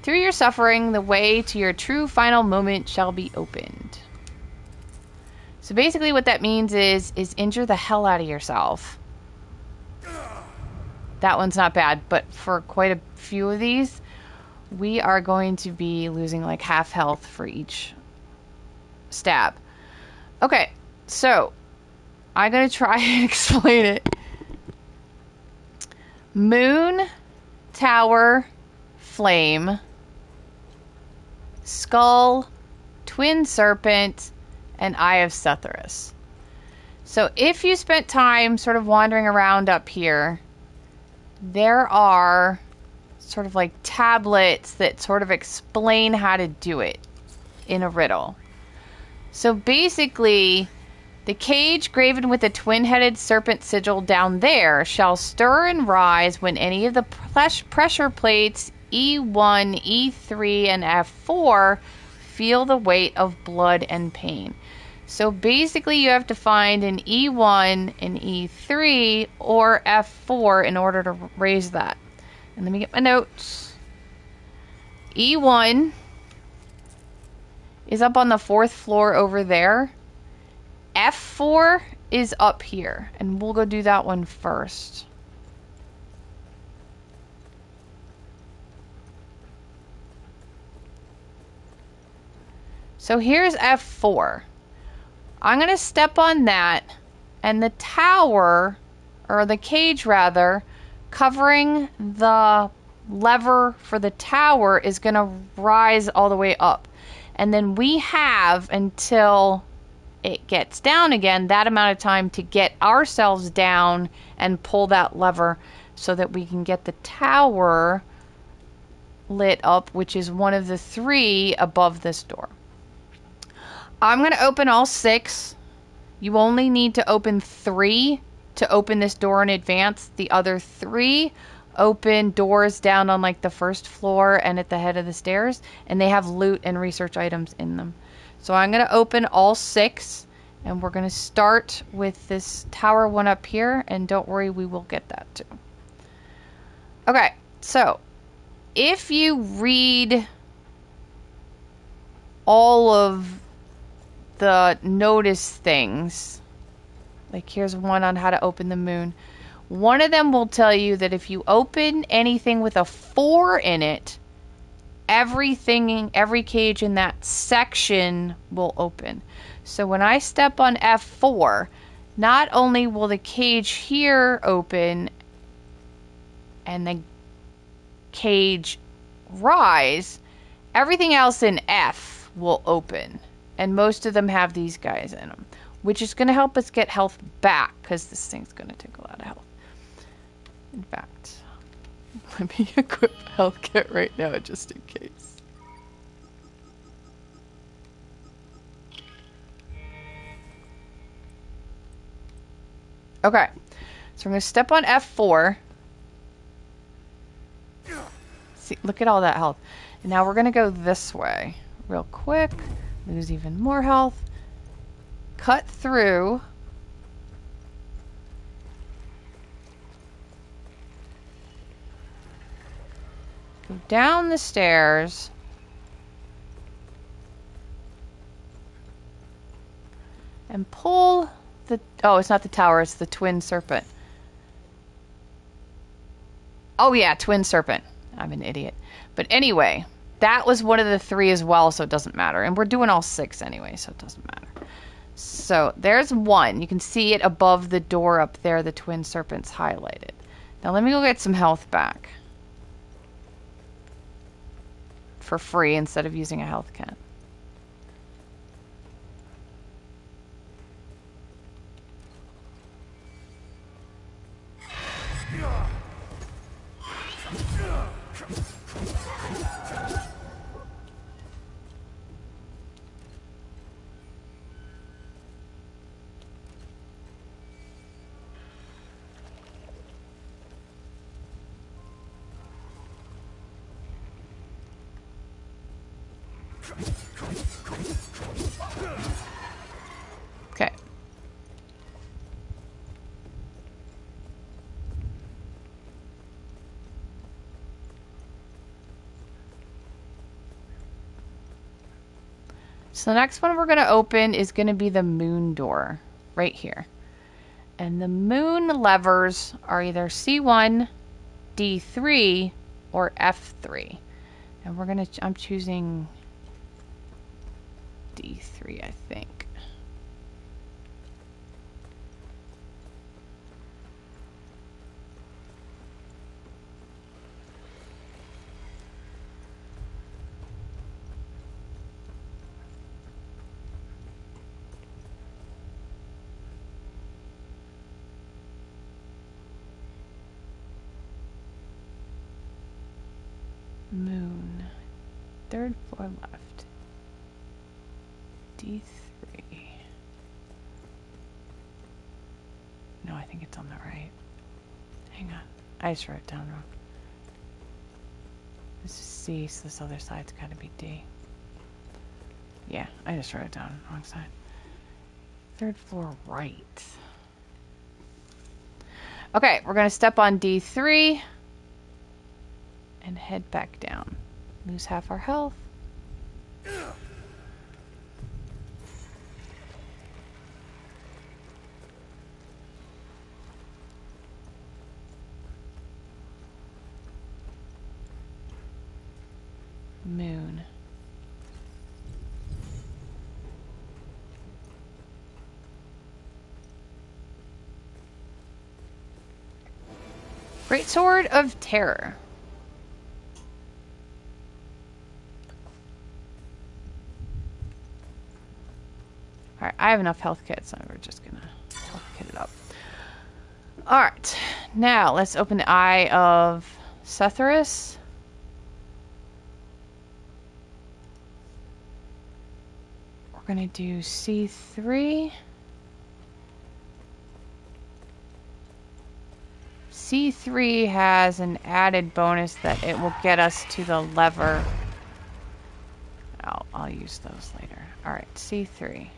Through your suffering, the way to your true final moment shall be opened. So basically what that means is injure the hell out of yourself. That one's not bad, but for quite a few of these, we are going to be losing like half health for each stab. Okay, so I'm going to try and explain it. Moon, Tower, Flame, Skull, Twin-Serpent, and Eye of Sethyris. So if you spent time sort of wandering around up here, there are sort of like tablets that sort of explain how to do it in a riddle. So basically, the cage graven with the twin-headed serpent sigil down there shall stir and rise when any of the pressure plates E1, E3, and F4 feel the weight of blood and pain. So basically you have to find an E1, an E3, or F4 in order to raise that. And let me get my notes. E1 is up on the 4th floor over there. F4 is up here. And we'll go do that one first. So here's F4. I'm going to step on that, and the tower, or the cage rather, covering the lever for the tower is going to rise all the way up. And then we have until it gets down again, that amount of time to get ourselves down and pull that lever so that we can get the tower lit up, which is one of the 3 above this door. I'm going to open all 6. You only need to open 3 to open this door in advance. The other 3 open doors down on like the 1st floor and at the head of the stairs, and they have loot and research items in them. So I'm going to open all 6, and we're going to start with this tower one up here, and don't worry, we will get that too. Okay, so if you read all of the notice things, like here's one on how to open the moon. One of them will tell you that if you open anything with a 4 in it, every cage in that section will open. So when I step on F4, not only will the cage here open and the cage rise, everything else in F will open. And most of them have these guys in them, which is going to help us get health back, because this thing's going to take a lot of health. In fact, let me equip a health kit right now, just in case. Okay, so I'm going to step on F4. See, look at all that health. And now we're going to go this way real quick. Lose even more health. Cut through. Go down the stairs. And pull the... Oh, it's not the tower, it's the Twin-Serpent. Oh yeah, Twin-Serpent. I'm an idiot. But anyway... That was one of the 3 as well, so it doesn't matter. And we're doing all 6 anyway, so it doesn't matter. So there's 1. You can see it above the door up there, the Twin-Serpents highlighted. Now let me go get some health back. For free instead of using a health kit. Okay. So the next one we're going to open is going to be the moon door right here. And the moon levers are either C1, D3, or F3. And we're going to, I'm choosing D3, I think. Moon. Third floor left. D3. No, I think it's on the right. Hang on. I just wrote it down wrong. This is C, so this other side's gotta be D. Yeah, I just wrote it down on the wrong side. Third floor right. Okay, we're gonna step on D3 and head back down. Lose half our health. Moon. Greatsword of Terror. Alright, I have enough health kits, so we're just gonna health kit it up. Alright, now let's open the Eye of Sethyris. We're gonna do C3. C3 has an added bonus that it will get us to the lever. I'll use those later. Alright, C3.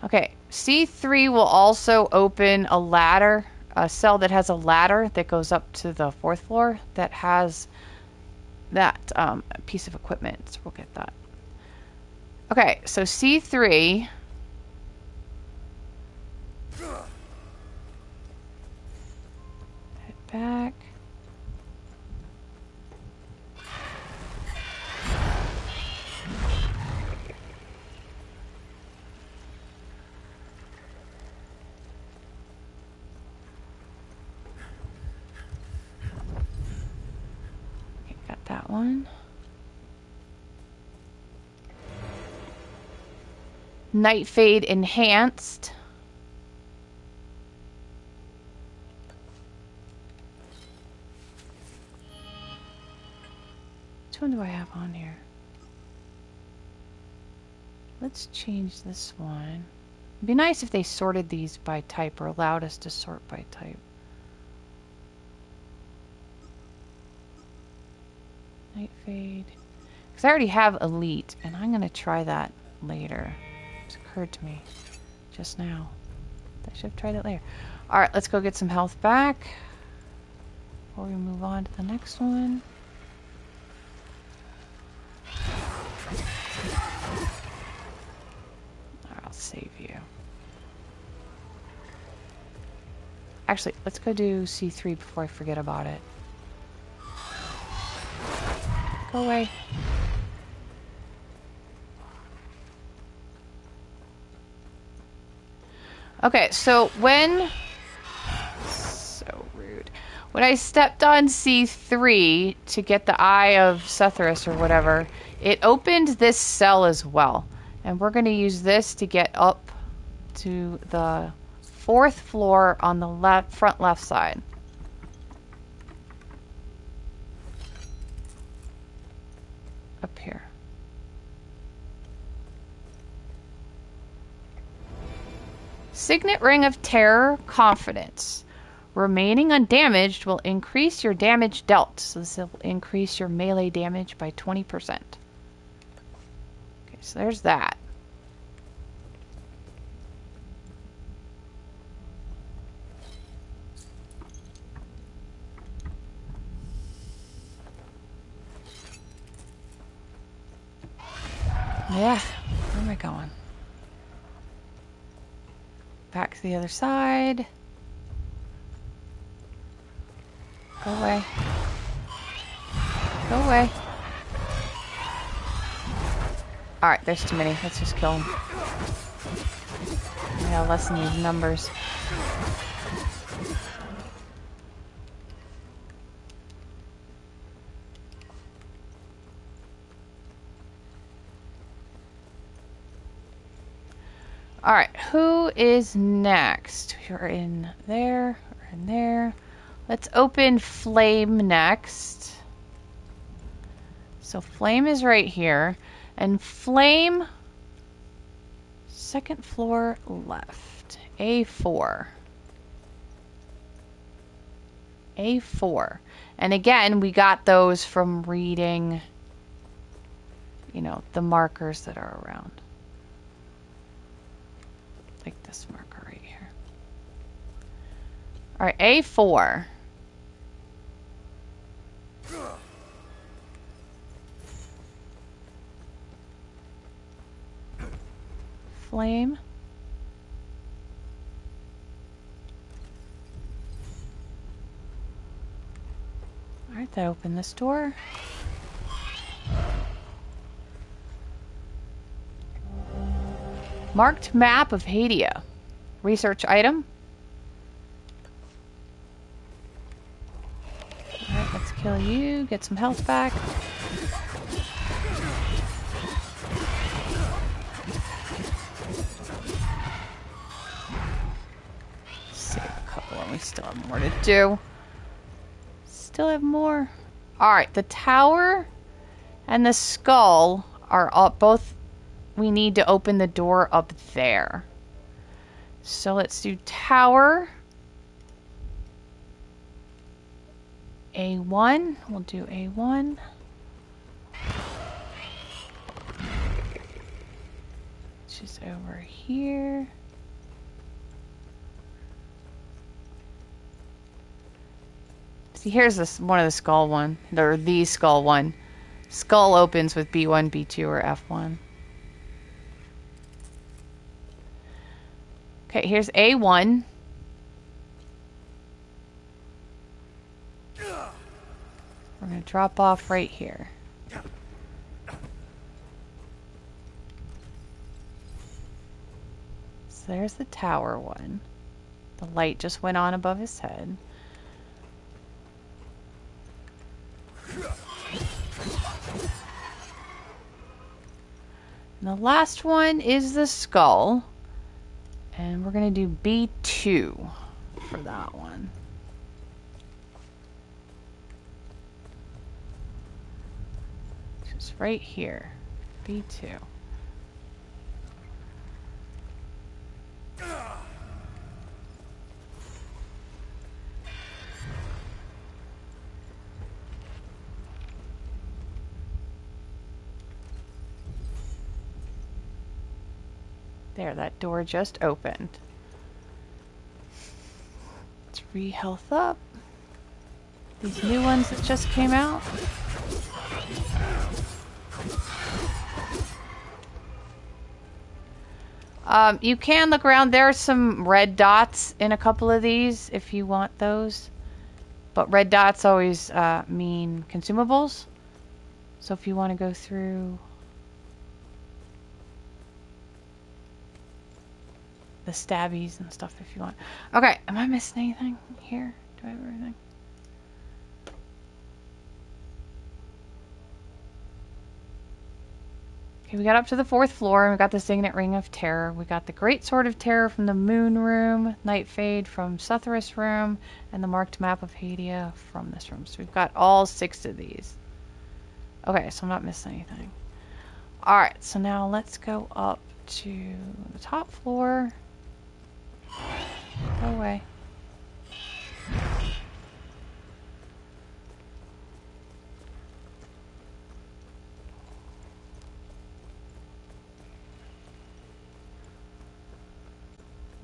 Okay, C3 will also open a ladder, a cell that has a ladder that goes up to the 4th floor that has that piece of equipment. So we'll get that. Okay, so C3. Head back. Okay, got that one. Nightfade enhanced. Which one do I have on here? Let's change this one. It'd be nice if they sorted these by type or allowed us to sort by type. Nightfade. Because I already have Elite, and I'm going to try that later. It occurred to me just now. I should have tried it later. Alright, let's go get some health back before we move on to the next one. Alright, I'll save you. Actually, let's go do C3 before I forget about it. Go away. Okay, so when... So rude. When I stepped on C3 to get the Eye of Sethyris or whatever, it opened this cell as well. And we're going to use this to get up to the 4th floor on the front left side. Up here. Signet Ring of Terror, Confidence. Remaining undamaged will increase your damage dealt. So this will increase your melee damage by 20%. Okay, so there's that. Yeah, where am I going? Back to the other side. Go away. Go away. Alright, there's too many. Let's just kill them. I gotta lessen these numbers. Alright, who is next? We're in there. We're in there. Let's open Flame next. So Flame is right here. And Flame, second floor left. A4. A4. And again, we got those from reading, you know, the markers that are around. Like this marker right here. All right, A4. Flame. All right, that opened this door. Marked map of Hadea. Research item. Alright, let's kill you. Get some health back. Save a couple and we still have more to do. Still have more. Alright, the tower and the skull are all, both... We need to open the door up there. So let's do tower. A1. We'll do A1. Which is over here. See, here's this one of the skull one. Or the skull one. Skull opens with B1, B2, or F1. Okay, here's A1. We're going to drop off right here. So there's the tower one. The light just went on above his head. And the last one is the skull. And we're going to do B2 for that one. Just right here. B2. There, that door just opened. Let's re-health up. These new ones that just came out. You can look around. There are some red dots in a couple of these if you want those. But red dots always mean consumables. So if you want to go through the stabbies and stuff if you want. Okay, am I missing anything here? Do I have everything? Okay, we got up to the 4th floor and we got the Signet Ring of Terror. We got the Greatsword of Terror from the Moon Room, Nightfade from Sethyris Room, and the Marked Map of Hadea from this room. So we've got all 6 of these. Okay, so I'm not missing anything. Alright, so now let's go up to the top floor.